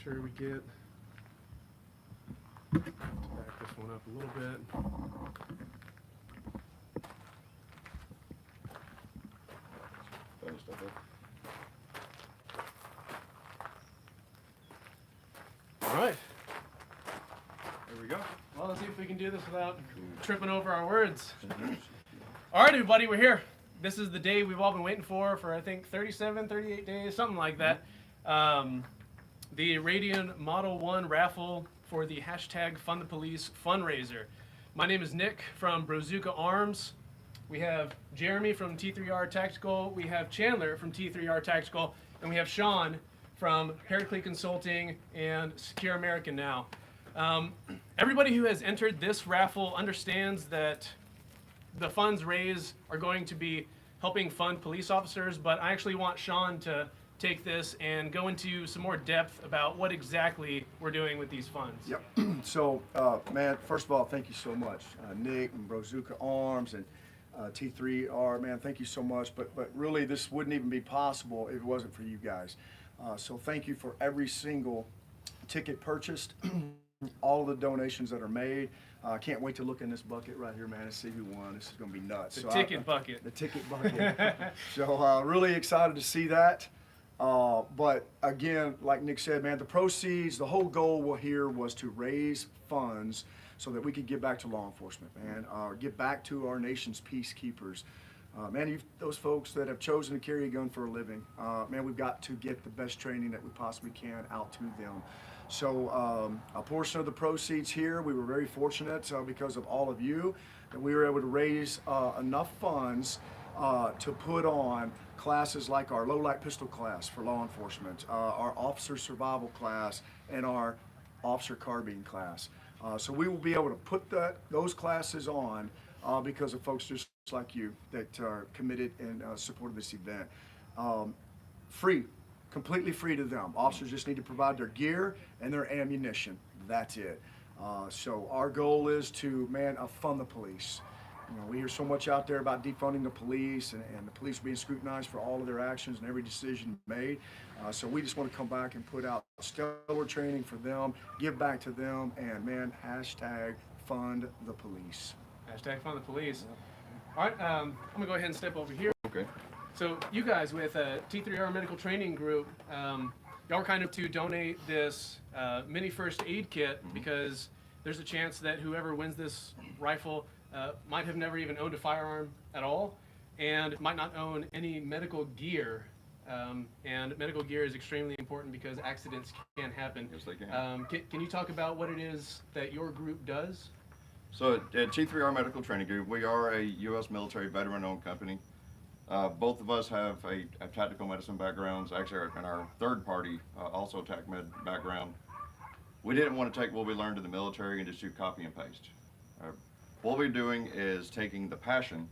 sure we get back this one up a little bit. All right. There we go. Well, let's see if we can do this without tripping over our words. All right, everybody, we're here. This is the day we've all been waiting for I think 37, 38 days, something like that. The Radian Model 1 raffle for the hashtag Fund the Police fundraiser. My name is Nick from Brazuca Arms. We have Jeremy from T3R Tactical. We have Chandler from T3R Tactical. And we have Sean from Paraclete Consulting and Secure American Now. Everybody who has entered this raffle understands that the funds raised are going to be helping fund police officers, but I actually want Sean to take this and go into some more depth about what exactly we're doing with these funds. Yep. So, man, first of all, thank you so much, Nick and Brazuca Arms and T3R. Man, thank you so much. But really, this wouldn't even be possible if it wasn't for you guys. So thank you for every single ticket purchased, all of the donations that are made. I can't wait to look in this bucket right here, man, and see who won. This is going to be nuts. The ticket bucket. The ticket bucket. So really excited to see that. But again, like Nick said, man, the proceeds, the whole goal here was to raise funds so that we could give back to law enforcement, man, give back to our nation's peacekeepers. Man, those folks that have chosen to carry a gun for a living, man, we've got to get the best training that we possibly can out to them. So a portion of the proceeds here, we were very fortunate because of all of you that we were able to raise enough funds to put on classes like our low-light pistol class for law enforcement, our officer survival class, and our officer carbine class. So we will be able to put those classes on because of folks just like you that are committed and supported this event. Free. Completely free to them. Officers just need to provide their gear and their ammunition. That's it. So our goal is to, man, fund the police. You know, we hear so much out there about defunding the police and the police being scrutinized for all of their actions and every decision made. So we just want to come back and put out stellar training for them, give back to them, and man, hashtag fund the police. Hashtag fund the police. All right, I'm going to go ahead and step over here. Okay. So you guys with T3R Medical Training Group, y'all were kind of to donate this mini first aid kit because there's a chance that whoever wins this rifle might have never even owned a firearm at all and might not own any medical gear. And medical gear is extremely important because accidents can happen. Yes, they can. Can you talk about what it is that your group does? So at T3R Medical Training Group, we are a U.S. military veteran-owned company. Both of us have a tactical medicine backgrounds, actually in our third party, also TAC Med background. We didn't want to take what we learned in the military and just do copy and paste. What we're doing is taking the passion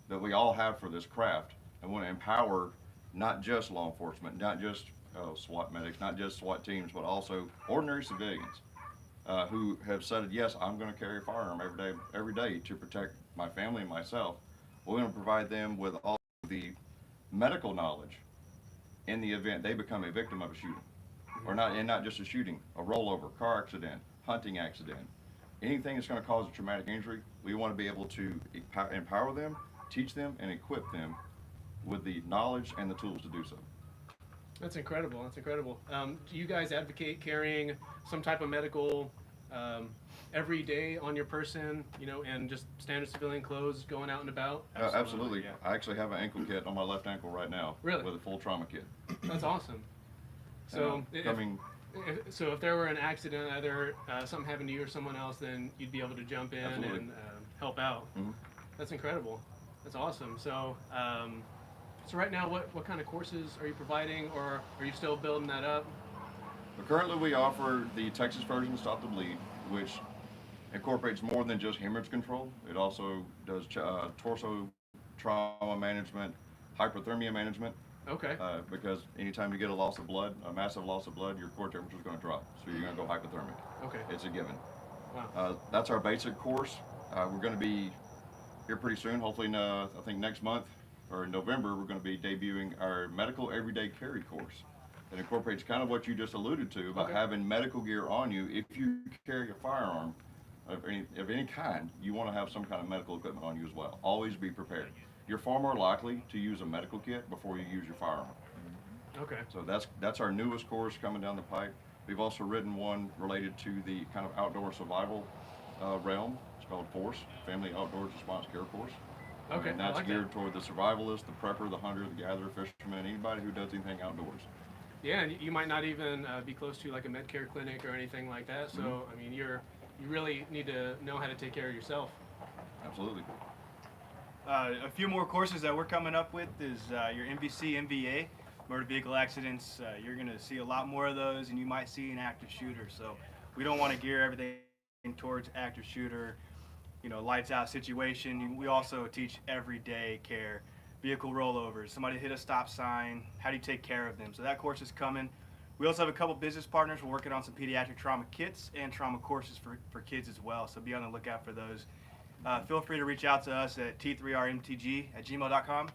that we all have for this craft and want to empower not just law enforcement, not just SWAT medics, not just SWAT teams, but also ordinary civilians who have said, yes, I'm going to carry a firearm every day to protect my family and myself. We're going to provide them with all the medical knowledge in the event they become a victim of a shooting, or not just a shooting, a rollover, car accident, hunting accident, anything that's going to cause a traumatic injury. We want to be able to empower them, teach them, and equip them with the knowledge and the tools to do so. That's incredible. That's incredible. Do you guys advocate carrying some type of medical every day on your person, you know, and just standard civilian clothes going out and about? Absolutely. Yeah. I actually have an ankle kit on my left ankle right now. Really? With a full trauma kit. That's awesome. So, if there were an accident, either something happened to you or someone else, then you'd be able to jump in Absolutely. and help out. Mm-hmm. That's incredible. That's awesome. So, so right now, what kind of courses are you providing, or are you still building that up? But currently, we offer the Texas version of Stop the Bleed, which incorporates more than just hemorrhage control. It also does torso trauma management, hypothermia management. Okay. Because anytime you get a loss of blood, a massive loss of blood, your core temperature is going to drop. So you're going to go hypothermic. Okay. It's a given. Wow. That's our basic course. We're going to be here pretty soon. Hopefully, I think next month or in November, we're going to be debuting our medical everyday carry course. It incorporates kind of what you just alluded to about Okay. having medical gear on you. If you carry a firearm of any kind, you want to have some kind of medical equipment on you as well. Always be prepared. You're far more likely to use a medical kit before you use your firearm. Okay. So that's our newest course coming down the pipe. We've also written one related to the kind of outdoor survival realm. It's called FORCE, Family Outdoors Response Care Course. Okay, And I that's like geared that. toward the survivalist, the prepper, the hunter, the gatherer, fisherman, anybody who does anything outdoors. Yeah, and you might not even be close to like a med care clinic or anything like that. So I mean, you really need to know how to take care of yourself. Absolutely. A few more courses that we're coming up with is your MVC, MVA, motor vehicle accidents. You're going to see a lot more of those, and you might see an active shooter. So we don't want to gear everything towards active shooter, lights out situation. We also teach everyday care, vehicle rollovers, somebody hit a stop sign, how do you take care of them? So that course is coming. We also have a couple business partners. We're working on some pediatric trauma kits and trauma courses for kids as well. So be on the lookout for those. Feel free to reach out to us at t3rmtg@gmail.com.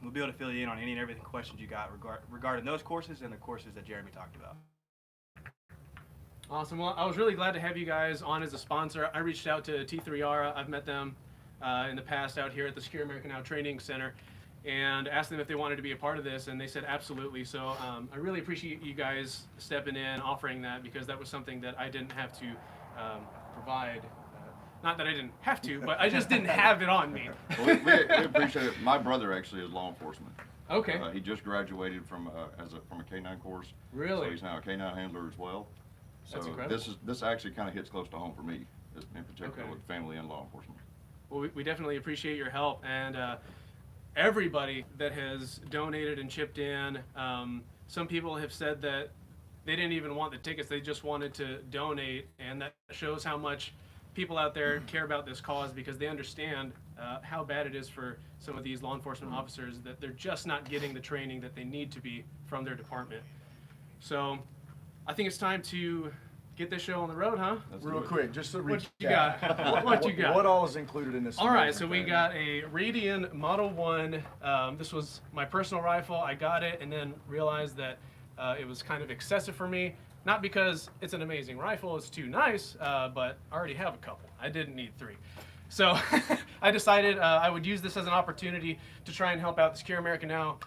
We'll be able to fill you in on any and everything questions you got regarding those courses and the courses that Jeremy talked about. Awesome. Well, I was really glad to have you guys on as a sponsor. I reached out to T3R. I've met them in the past out here at the Secure America Now Training Center and asked them if they wanted to be a part of this, and they said absolutely. So I really appreciate you guys stepping in, offering that, because that was something that I didn't have to provide. Not that I didn't have to, but I just didn't have it on me. Well, we appreciate it. My brother actually is law enforcement. Okay. He just graduated from a K-9 course. Really? So he's now a K-9 handler as well. That's So incredible. this actually kind of hits close to home for me, in particular Okay. with family and law enforcement. Well, we definitely appreciate your help, and everybody that has donated and chipped in. Some people have said that they didn't even want the tickets, they just wanted to donate, and that shows how much people out there care about this cause, because they understand how bad it is for some of these law enforcement officers, that they're just not getting the training that they need to be from their department. So I think it's time to get this show on the road, huh? Let's Real do it. quick, just to What recap. you got? What you got? What all is included in this? All right, amazing so we thing? got a Radian Model 1. This was my personal rifle. I got it and then realized that it was kind of excessive for me. Not because it's an amazing rifle, it's too nice, but I already have a couple. I didn't need 3. So I decided I would use this as an opportunity to try and help out the Secure America Now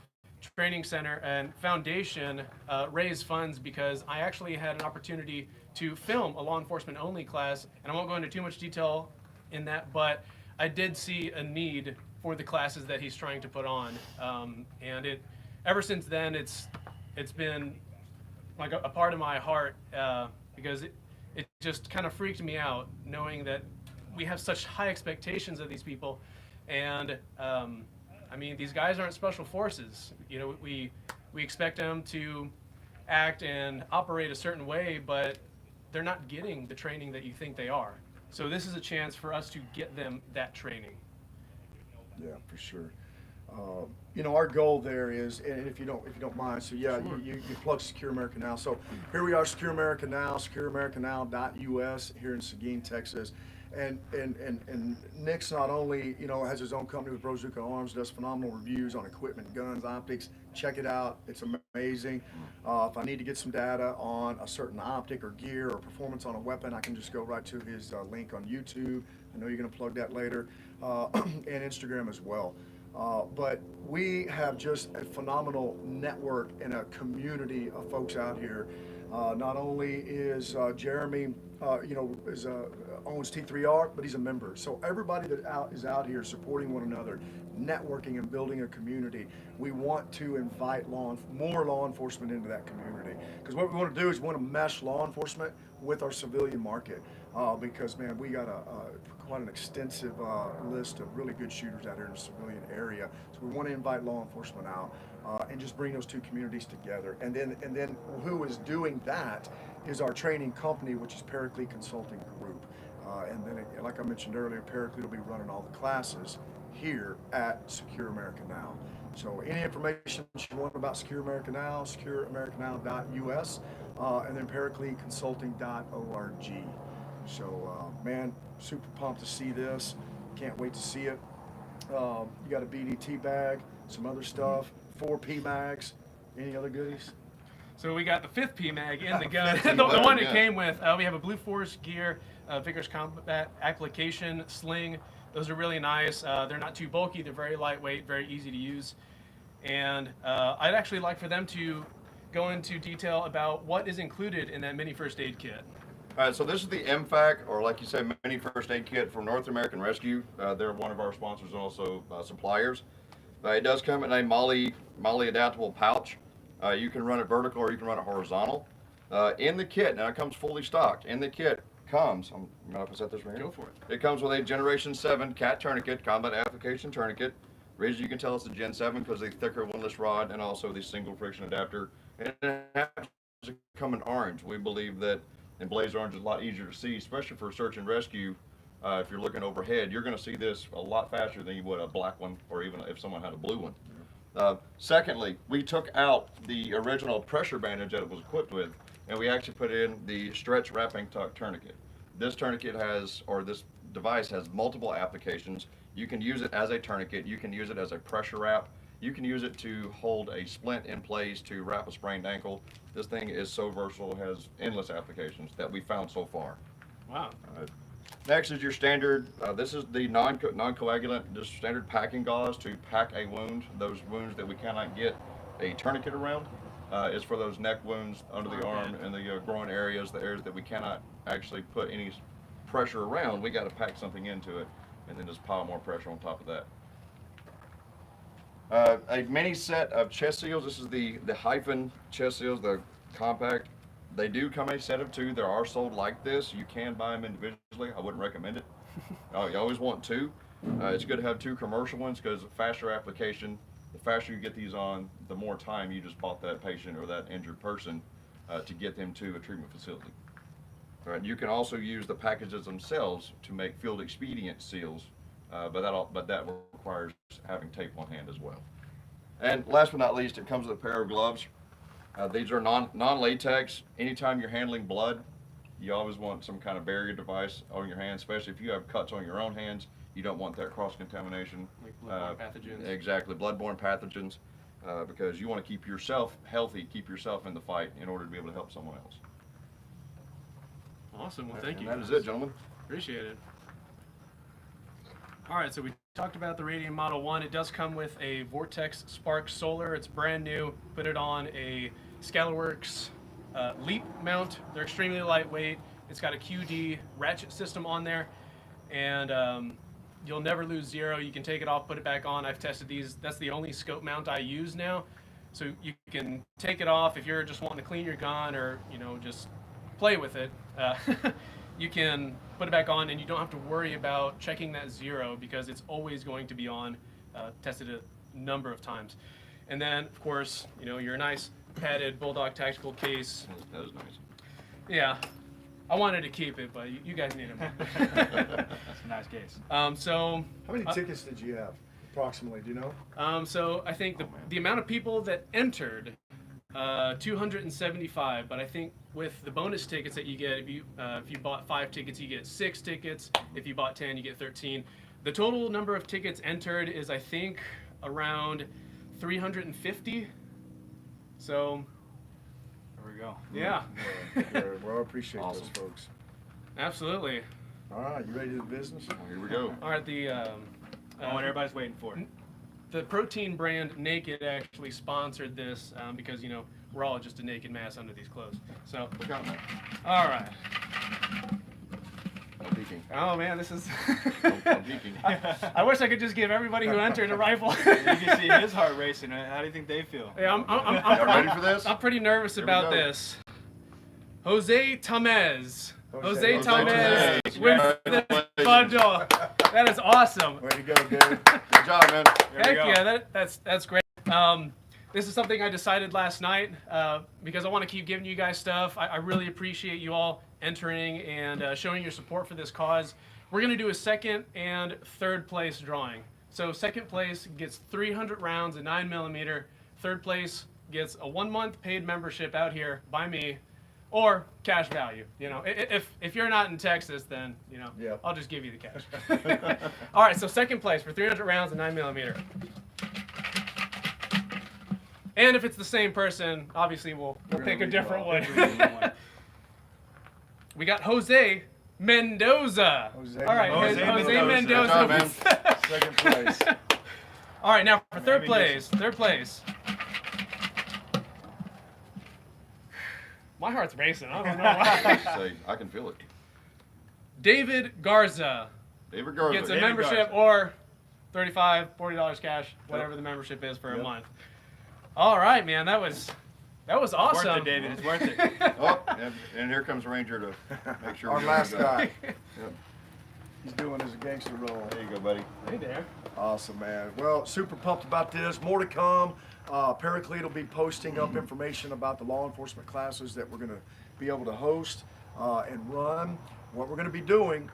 Training Center and Foundation raise funds, because I actually had an opportunity to film a law enforcement only class, and I won't go into too much detail in that, but I did see a need for the classes that he's trying to put on, and ever since then it's been like a part of my heart, because it just kind of freaked me out knowing that we have such high expectations of these people, and I mean, these guys aren't special forces. We expect them to act and operate a certain way, but they're not getting the training that you think they are. So this is a chance for us to get them that training. Yeah, for sure. Our goal there is, and if you don't mind, so yeah, Sure. you plug Secure America Now. So here we are, Secure America Now, secureamericanow.us here in Seguin, Texas. And Nick's not only, has his own company with Brozuka Arms, does phenomenal reviews on equipment, guns, optics. Check it out. It's amazing. If I need to get some data on a certain optic or gear or performance on a weapon, I can just go right to his link on YouTube. I know you're going to plug that later, and Instagram as well. But we have just a phenomenal network and a community of folks out here. Not only is Jeremy, owns T3R, but he's a member. So everybody that is out here supporting one another, networking and building a community. We want to invite more law enforcement into that community, because what we want to do is we want to mesh law enforcement with our civilian market. Because man, we got quite an extensive list of really good shooters out here in the civilian area. So we want to invite law enforcement out and just bring those two communities together. And then who is doing that is our training company, which is Paraclete Consulting Group. And then, like I mentioned earlier, Paraclete will be running all the classes here at Secure America Now. So any information you want about Secure America Now, secureamericanow.us, and then paracleteconsulting.org. So, man, super pumped to see this. Can't wait to see it. You got a BDT bag, some other stuff, 4 PMags, any other goodies? So we got the 5th PMAG in the gun, the one it came with. We have a Blue Force gear, vigorous combat application, sling. Those are really nice. They're not too bulky. They're very lightweight, very easy to use. And I'd actually like for them to go into detail about what is included in that mini first aid kit. All right, so this is the MFAC, or like you said, mini first aid kit from North American Rescue. They're one of our sponsors and also suppliers. It does come in a MOLLE adaptable pouch. You can run it vertical or you can run it horizontal. In the kit, now it comes fully stocked. In the kit comes, I'm going to set this right here. Go for it. It comes with a Generation 7 CAT tourniquet, combat application tourniquet. Reason you can tell it's a Gen 7 because of the thicker windlass rod and also the single friction adapter. And it happens to come in orange. We believe that in blaze orange is a lot easier to see, especially for search and rescue. If you're looking overhead, you're going to see this a lot faster than you would a black one, or even if someone had a blue one. Secondly, we took out the original pressure bandage that it was equipped with, and we actually put in the stretch wrapping tuck tourniquet. This tourniquet has, or this device has multiple applications. You can use it as a tourniquet, you can use it as a pressure wrap, you can use it to hold a splint in place to wrap a sprained ankle. This thing is so versatile, has endless applications that we found so far. Wow. Next is your standard, this is the non-coagulant, just standard packing gauze to pack a wound. Those wounds that we cannot get a tourniquet around is for those neck wounds under the arm and the groin areas, the areas that we cannot actually put any pressure around. We got to pack something into it and then just pile more pressure on top of that. A mini set of chest seals. This is the hyphen chest seals, the compact. They do come a set of 2. There are sold like this. You can buy them individually. I wouldn't recommend it. You always want 2. It's good to have 2 commercial ones because the faster application, the faster you get these on, the more time you just bought that patient or that injured person to get them to a treatment facility. All right, you can also use the packages themselves to make field expedient seals, but that requires having tape on hand as well. And last but not least, it comes with a pair of gloves. These are non-latex. Anytime you're handling blood, you always want some kind of barrier device on your hands, especially if you have cuts on your own hands. You don't want that cross-contamination. Like bloodborne pathogens. Exactly, bloodborne pathogens, because you want to keep yourself healthy, keep yourself in the fight in order to be able to help someone else. Awesome. Well, thank you. And that is it, gentlemen. Appreciate it. All right, so we talked about the Radian Model 1. It does come with a Vortex Spark Solar. It's brand new. Put it on a Scalaworks Leap mount. They're extremely lightweight. It's got a QD ratchet system on there, and you'll never lose zero. You can take it off, put it back on. I've tested these. That's the only scope mount I use now. So you can take it off if you're just wanting to clean your gun or just play with it. You can put it back on and you don't have to worry about checking that zero because it's always going to be on. Tested it a number of times. And then, of course, your nice padded Bulldog tactical case. That is nice. Yeah, I wanted to keep it, but you guys need it. That's a nice case. So How many tickets did you have, approximately? Do you know? So I think the amount of people that entered, 275. But I think with the bonus tickets that you get, if you bought 5 tickets, you get 6 tickets. If you bought 10, you get 13. The total number of tickets entered is, I think, around 350. So There we go. yeah. Well, I appreciate Awesome. those folks. Absolutely. All right, you ready to do business? Here we go. All right, the What everybody's waiting for. the protein brand Naked actually sponsored this because we're all just a naked mass under these clothes. So all right. I'm peeking. Oh man, this is. I'm peeking. I wish I could just give everybody who entered a rifle. You can see his heart racing. How do you think they feel? Yeah, Y'all ready for this? I'm pretty nervous Here we about go. this. Jose Tamez. Jose Jose Tamez. Tamez wins the bundle. That is awesome. Way to go, dude. Good job, man. There we Heck go. yeah, that's great. This is something I decided last night because I want to keep giving you guys stuff. I really appreciate you all entering and showing your support for this cause. We're going to do a second and third place drawing. So second place gets 300 rounds of 9mm. Third place gets a 1-month paid membership out here by me, or cash value. If you're not in Texas, then Yep. I'll just give you the cash. All right, so second place for 300 rounds of 9mm. And if it's the same person, obviously we'll pick a different one. We got Jose Mendoza. All right, Jose Jose Good job, man. Mendoza. Second place. All right, now for third place. My heart's racing. I don't know why. Say, I can feel it. David Garza David Garza. gets a membership or $35, $40 cash, whatever the membership is for a month. All right, man, that was awesome. Worth it, David. It's worth it. Oh, and here comes Ranger to make sure. Our we last don't go. guy. Yep. He's doing his gangster roll. There you go, buddy. Hey there. Awesome, man. Well, super pumped about this. More to come. Paraclete will be posting up information about the law enforcement classes that we're going to be able to host and run. What we're going to be doing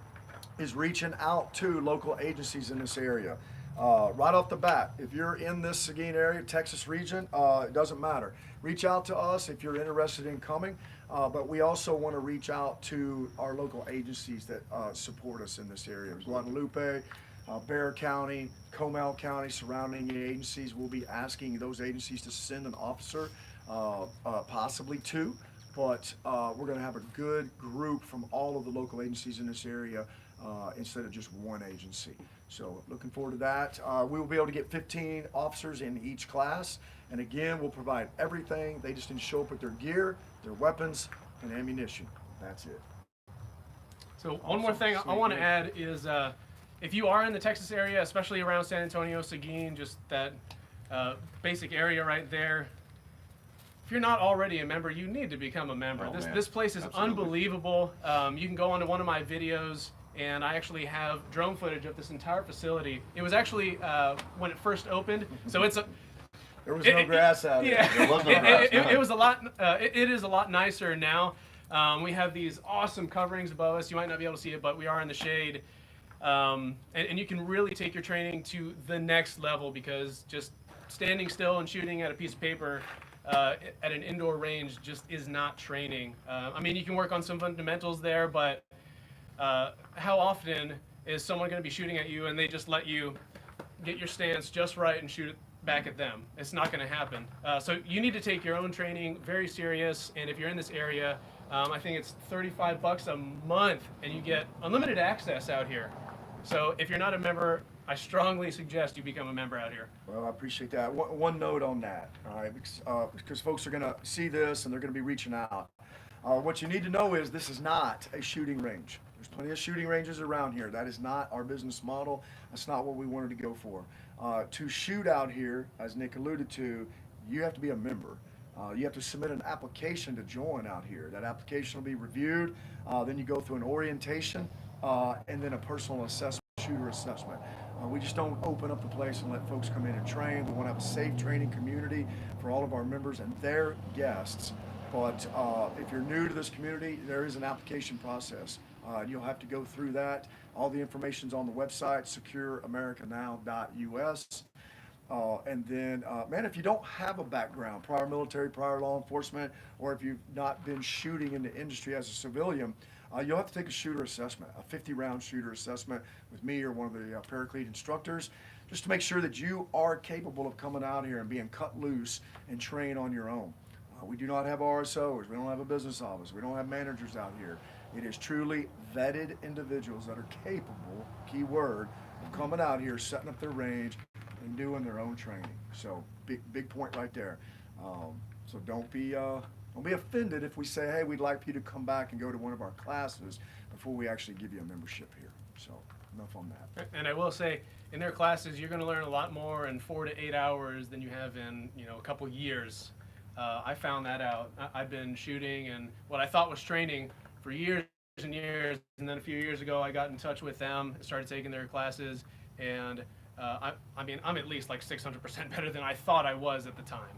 is reaching out to local agencies in this area. Right off the bat, if you're in this Seguin area, Texas region, it doesn't matter. Reach out to us if you're interested in coming, but we also want to reach out to our local agencies that support us in this area. Guadalupe, Bexar County, Comal County, surrounding agencies. We'll be asking those agencies to send an officer, possibly two, but we're going to have a good group from all of the local agencies in this area instead of just one agency. So looking forward to that. We will be able to get 15 officers in each class. And again, we'll provide everything. They just need to show up with their gear, their weapons, and ammunition. That's it. So one more thing I want to add is if you are in the Texas area, especially around San Antonio, Seguin, just that basic area right there, if you're not already a member, you need to become a member. Oh, man. This place is Absolutely. unbelievable. You can go onto one of my videos, and I actually have drone footage of this entire facility. It was actually when it first opened, so it's a There was no grass out there. There was no grass, no. it was a lot. It is a lot nicer now. We have these awesome coverings above us. You might not be able to see it, but we are in the shade, and you can really take your training to the next level because just standing still and shooting at a piece of paper at an indoor range just is not training. I mean, you can work on some fundamentals there, but how often is someone going to be shooting at you and they just let you get your stance just right and shoot it back at them? It's not going to happen. So you need to take your own training very serious, and if you're in this area, I think it's $35 a month and you get unlimited access out here. So if you're not a member, I strongly suggest you become a member out here. Well, I appreciate that. One note on that, all right, because folks are going to see this and they're going to be reaching out. What you need to know is this is not a shooting range. There's plenty of shooting ranges around here. That is not our business model. That's not what we wanted to go for. To shoot out here, as Nick alluded to, you have to be a member. You have to submit an application to join out here. That application will be reviewed. Then you go through an orientation and then a personal assessment, shooter assessment. We just don't open up the place and let folks come in and train. We want to have a safe training community for all of our members and their guests. But if you're new to this community, there is an application process. You'll have to go through that. All the information's on the website, secureamericanow.us. And then, man, if you don't have a background, prior military, prior law enforcement, or if you've not been shooting in the industry as a civilian, you'll have to take a shooter assessment, a 50-round shooter assessment with me or one of the Paraclete instructors, just to make sure that you are capable of coming out here and being cut loose and train on your own. We do not have RSOs. We don't have a business office. We don't have managers out here. It is truly vetted individuals that are capable, key word, of coming out here, setting up their range, and doing their own training. So big point right there. So don't be offended if we say, hey, we'd like you to come back and go to one of our classes before we actually give you a membership here. So enough on that. And I will say, in their classes, you're going to learn a lot more in 4 to 8 hours than you have in a couple years. I found that out. I've been shooting and what I thought was training for years and years, and then a few years ago I got in touch with them, started taking their classes, and I mean, I'm at least like 600% better than I thought I was at the time.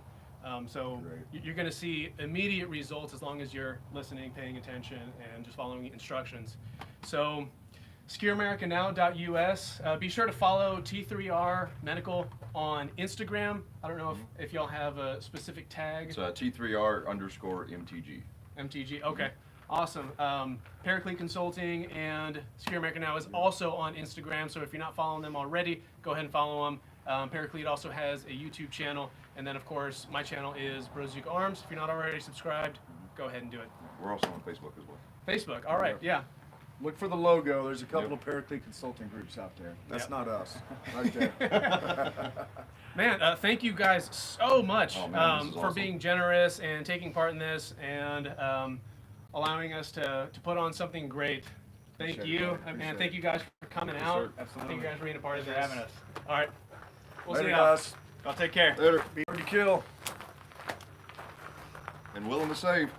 So you're going to see immediate results as long as you're listening, paying attention, and just following instructions. So SecureAmericaNow.us. Be sure to follow T3R Medical on Instagram. I don't know if y'all have a specific tag. It's T3R_MTG. MTG, okay. Awesome. Paraclete Consulting and Secure America Now is also on Instagram, so if you're not following them already, go ahead and follow them. Paraclete also has a YouTube channel, and then of course my channel is Brozuke Arms. If you're not already subscribed, go ahead and do it. We're also on Facebook as well. Facebook, all right, yeah. Look for the logo. There's a couple Yep. of Paraclete consulting groups out there. That's Yep. not us. Right there. Man, thank you guys so much Oh, man, this is for awesome. being generous and taking part in this and allowing us to put on something great. Thank Appreciate it, you, buddy. and Appreciate thank you guys for coming out. Absolutely. Thank you guys for being a part of Thanks this. for having us. All right, we'll Later, see y'all. guys. Y'all take care. Later. Be hard to kill. And willing to save.